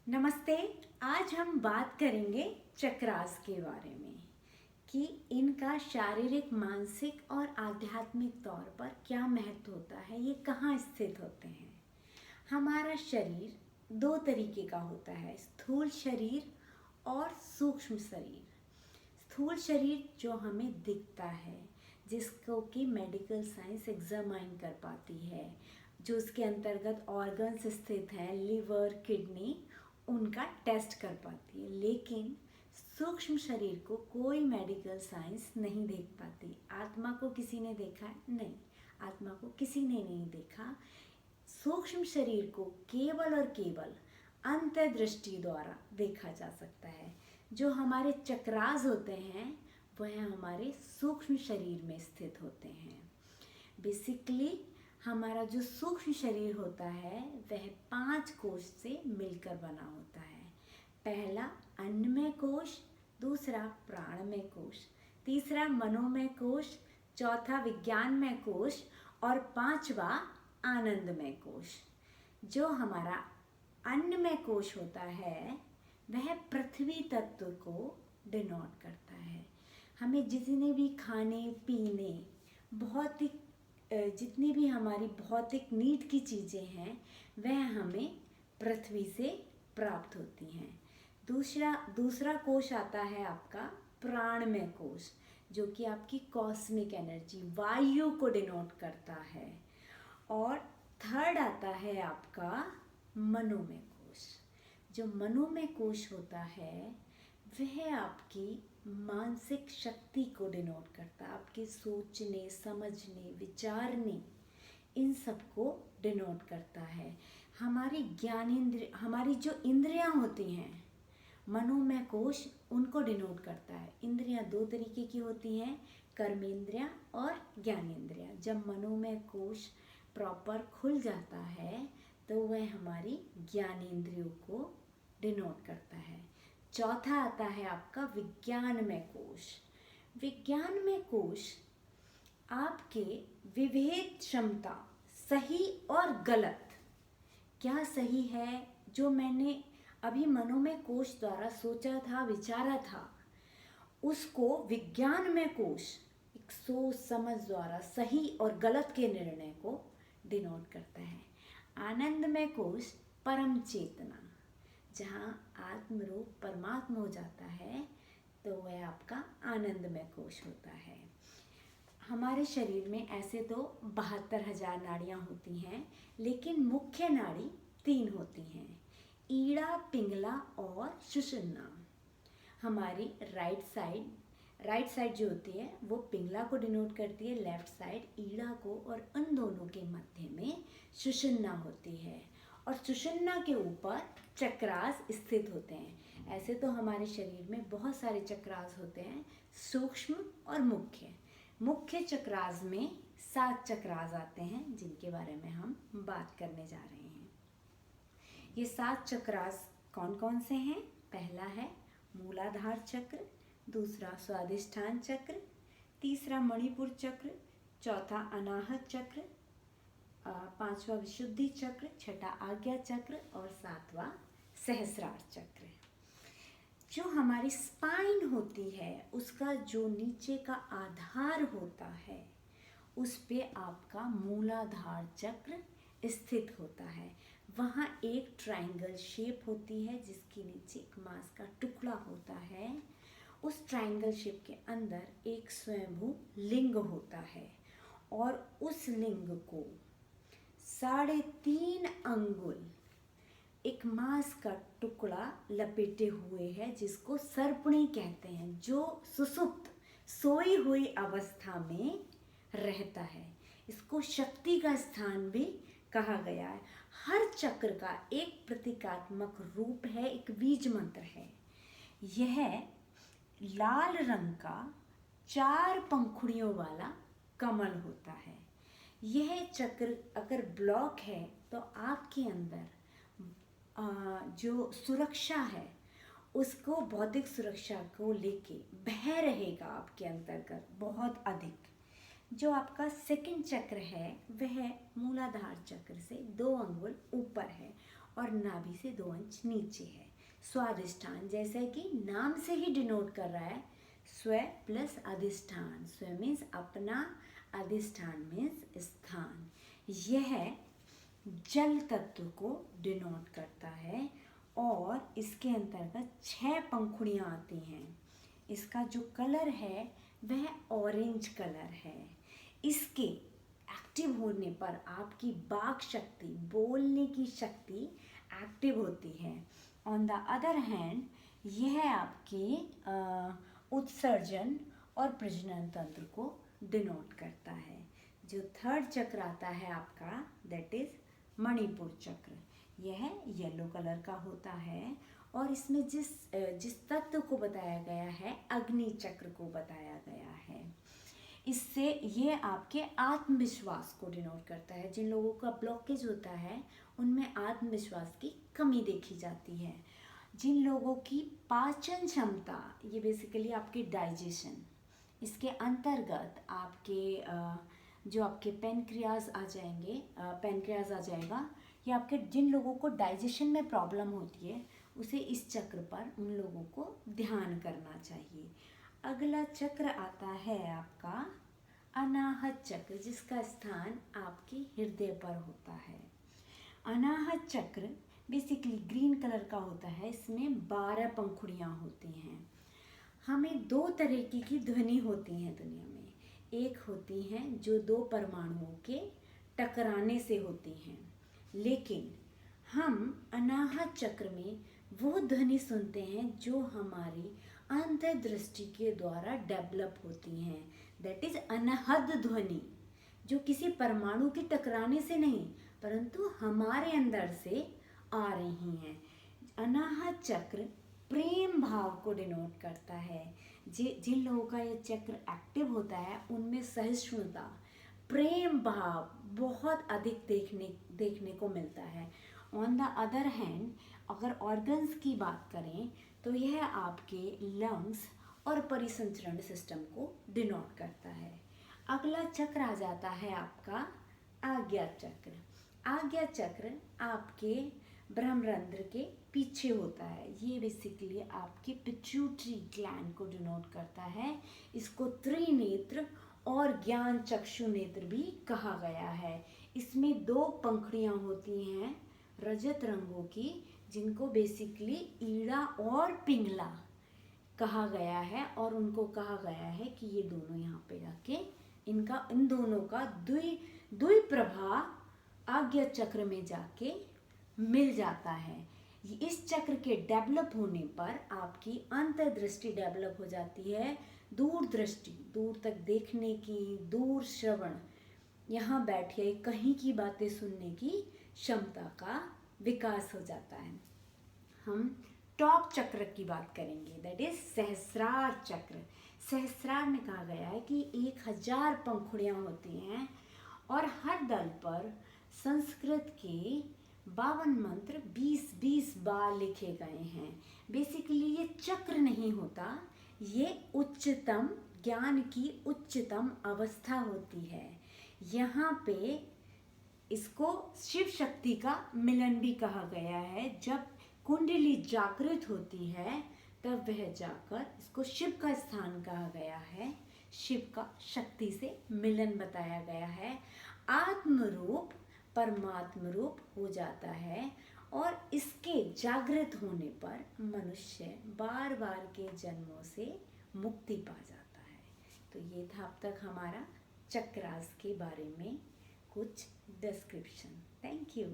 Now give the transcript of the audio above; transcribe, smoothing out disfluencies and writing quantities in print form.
नमस्ते। आज हम बात करेंगे चक्रास के बारे में कि इनका शारीरिक, मानसिक और आध्यात्मिक तौर पर क्या महत्व होता है, ये कहाँ स्थित होते हैं। हमारा शरीर दो तरीके का होता है, स्थूल शरीर और सूक्ष्म शरीर। स्थूल शरीर जो हमें दिखता है, जिसको कि मेडिकल साइंस एग्जामाइन कर पाती है, जो उसके अंतर्गत ऑर्गन्स स्थित हैं, लिवर, किडनी, उनका टेस्ट कर पाती है। लेकिन सूक्ष्म शरीर को कोई मेडिकल साइंस नहीं देख पाती। आत्मा को किसी ने देखा है? नहीं, आत्मा को किसी ने नहीं देखा। सूक्ष्म शरीर को केवल और केवल अंतर्दृष्टि द्वारा देखा जा सकता है। जो हमारे चक्रास होते हैं वह हमारे सूक्ष्म शरीर में स्थित होते हैं। बेसिकली हमारा जो सूक्ष्म शरीर होता है वह 5 कोश से मिलकर बना होता है। पहला अन्नमय कोश, दूसरा प्राणमय कोश, तीसरा मनोमय कोश, चौथा विज्ञानमय कोश और 5वां आनंदमय कोश। जो हमारा अन्नमय कोश होता है वह पृथ्वी तत्व को डिनोट करता है। हमें जितने भी खाने पीने, भौतिक जितनी भी हमारी भौतिक नीड की चीज़ें हैं वह हमें पृथ्वी से प्राप्त होती हैं। दूसरा कोश आता है आपका प्राणमय कोश, जो कि आपकी कॉस्मिक एनर्जी, वायु को डिनोट करता है। और थर्ड आता है आपका मनोमय कोश। जो मनोमय कोश होता है वह आपकी मानसिक शक्ति को डिनोट करता है, आपके सोचने, समझने, विचारने, इन सब को डिनोट करता है। हमारी ज्ञानेंद्रिय, हमारी जो इंद्रियां होती हैं, मनोमय कोश उनको डिनोट करता है। इंद्रियां दो तरीके की होती हैं, कर्मेंद्रियां और ज्ञानेंद्रियां। जब मनोमय कोश प्रॉपर खुल जाता है तो वह हमारी ज्ञानेंद्रियों को डिनोट करता है। चौथा आता है आपका विज्ञानमय कोश। विज्ञानमय कोश आपके विभेद क्षमता, सही और गलत, क्या सही है, जो मैंने अभी मनोमय कोश द्वारा सोचा था, विचारा था, उसको विज्ञानमय कोश एक सोच समझ द्वारा सही और गलत के निर्णय को डिनोट करता है। आनंदमय कोश परम चेतना, जहाँ आत्मरूप परमात्मा हो जाता है, तो वह आपका आनंदमय कोश होता है। हमारे शरीर में ऐसे तो 72,000 नाड़ियाँ होती हैं, लेकिन मुख्य नाड़ी 3 होती हैं, ईड़ा, पिंगला और सुषुम्ना। हमारी राइट साइड जो होती है वो पिंगला को डिनोट करती है, लेफ्ट साइड ईड़ा को, और उन दोनों के मध्य में सुषुम्ना होती है। और सुषुम्ना के ऊपर चक्रास स्थित होते हैं। ऐसे तो हमारे शरीर में बहुत सारे चक्रास होते हैं, सूक्ष्म और मुख्य। मुख्य चक्रास में 7 चक्रास आते हैं, जिनके बारे में हम बात करने जा रहे हैं। ये 7 चक्रास कौन कौन से हैं? पहला है मूलाधार चक्र, दूसरा स्वादिष्ठान चक्र, तीसरा मणिपुर चक्र, चौथा अनाहत चक्र, 5वां विशुद्धि चक्र, 6ठा आज्ञा चक्र और 7वां सहस्रार चक्र। जो हमारी स्पाइन होती है, उसका जो नीचे का आधार होता है, उस पे आपका मूलाधार चक्र स्थित होता है। वहाँ एक ट्रायंगल शेप होती है, जिसके नीचे एक मांस का टुकड़ा होता है। उस ट्रायंगल शेप के अंदर एक स्वयंभू लिंग होता है, और उस लिंग को 3.5 अंगुल एक मांस का टुकड़ा लपेटे हुए है, जिसको सर्पणी कहते हैं, जो सुसुप्त, सोई हुई अवस्था में रहता है। इसको शक्ति का स्थान भी कहा गया है। हर चक्र का एक प्रतीकात्मक रूप है, एक बीज मंत्र है। यह लाल रंग का 4 पंखुड़ियों वाला कमल होता है। यह चक्र अगर ब्लॉक है तो आपके अंदर जो सुरक्षा है, उसको, भौतिक सुरक्षा को लेके भय रहेगा आपके अंतर्गत बहुत अधिक। जो आपका सेकंड चक्र है वह मूलाधार चक्र से 2 अंगुल ऊपर है, और नाभि से 2 इंच नीचे है। स्वाधिष्ठान, जैसे कि नाम से ही डिनोट कर रहा है, स्व प्लस अधिष्ठान। स्व मीन्स अपना, अधिष्ठान मीन्स स्थान। यह जल तत्व को डिनोट करता है और इसके अंतर्गत 6 पंखुड़ियाँ आती हैं। इसका जो कलर है वह ऑरेंज कलर है। इसके एक्टिव होने पर आपकी वाक शक्ति, बोलने की शक्ति एक्टिव होती है। ऑन द अदर हैंड यह आपके उत्सर्जन और प्रजनन तंत्र को डिनोट करता है। जो थर्ड चक्र आता है आपका, दैट इज मणिपुर चक्र। यह येलो कलर का होता है और इसमें जिस तत्व को बताया गया है, अग्नि चक्र को बताया गया है। इससे ये आपके आत्मविश्वास को डिनोट करता है। जिन लोगों का ब्लॉकेज होता है उनमें आत्मविश्वास की कमी देखी जाती है। जिन लोगों की पाचन क्षमता, ये बेसिकली आपके डाइजेशन, इसके अंतर्गत आपके जो आपके पेनक्रियाज आ जाएंगे, पेनक्रियाज आ जाएगा, या आपके जिन लोगों को डाइजेशन में प्रॉब्लम होती है उसे इस चक्र पर उन लोगों को ध्यान करना चाहिए। अगला चक्र आता है आपका अनाहत चक्र, जिसका स्थान आपके हृदय पर होता है। अनाहत चक्र बेसिकली ग्रीन कलर का होता है। इसमें 12 पंखुड़ियाँ होती हैं। हमें 2 तरीके की ध्वनि होती हैं दुनिया में। एक होती हैं जो 2 परमाणुओं के टकराने से होती हैं, लेकिन हम अनाहत चक्र में वो ध्वनि सुनते हैं जो हमारी अंतर्दृष्टि के द्वारा डेवलप होती हैं। दैट इज अनाहत ध्वनि, जो किसी परमाणु के टकराने से नहीं परंतु हमारे अंदर से आ रही हैं। अनाहत चक्र प्रेम भाव को डिनोट करता है। जिन लोगों का ये चक्र एक्टिव होता है उनमें सहिष्णुता, प्रेम भाव बहुत अधिक देखने को मिलता है। ऑन द अदर हैंड अगर ऑर्गन्स की बात करें तो यह आपके लंग्स और परिसंचरण सिस्टम को डिनोट करता है। अगला चक्र आ जाता है आपका आज्ञा चक्र। आज्ञा चक्र आपके ब्रह्मरंध्र के पीछे होता है। ये बेसिकली आपके पिट्यूटरी ग्लैंड को डिनोट करता है। इसको त्रिनेत्र और ज्ञान चक्षु नेत्र भी कहा गया है। इसमें 2 पंखुड़ियाँ होती हैं रजत रंगों की, जिनको बेसिकली ईड़ा और पिंगला कहा गया है, और उनको कहा गया है कि ये दोनों यहाँ पे जाके इन दोनों का द्विप्रभा आज्ञा चक्र में जाके मिल जाता है। इस चक्र के डेवलप होने पर आपकी अंतर्दृष्टि डेवलप हो जाती है। दूर दृष्टि, दूर तक देखने की, दूर श्रवण, यहाँ बैठे कहीं की बातें सुनने की क्षमता का विकास हो जाता है। हम टॉप चक्र की बात करेंगे, दैट इज सहस्रार चक्र। सहस्रार में कहा गया है कि 1000 पंखुड़ियाँ होती हैं और हर दल पर संस्कृत के 52 मंत्र 20-20 बार लिखे गए हैं। बेसिकली ये चक्र नहीं होता, ये उच्चतम ज्ञान की उच्चतम अवस्था होती है। यहाँ पे इसको शिव शक्ति का मिलन भी कहा गया है। जब कुंडली जागृत होती है तब वह जाकर, इसको शिव का स्थान कहा गया है, शिव का शक्ति से मिलन बताया गया है। आत्म रूप परमात्म रूप हो जाता है और इसके जागृत होने पर मनुष्य बार बार के जन्मों से मुक्ति पा जाता है। तो ये था अब तक हमारा चक्रास के बारे में कुछ डिस्क्रिप्शन। Thank you.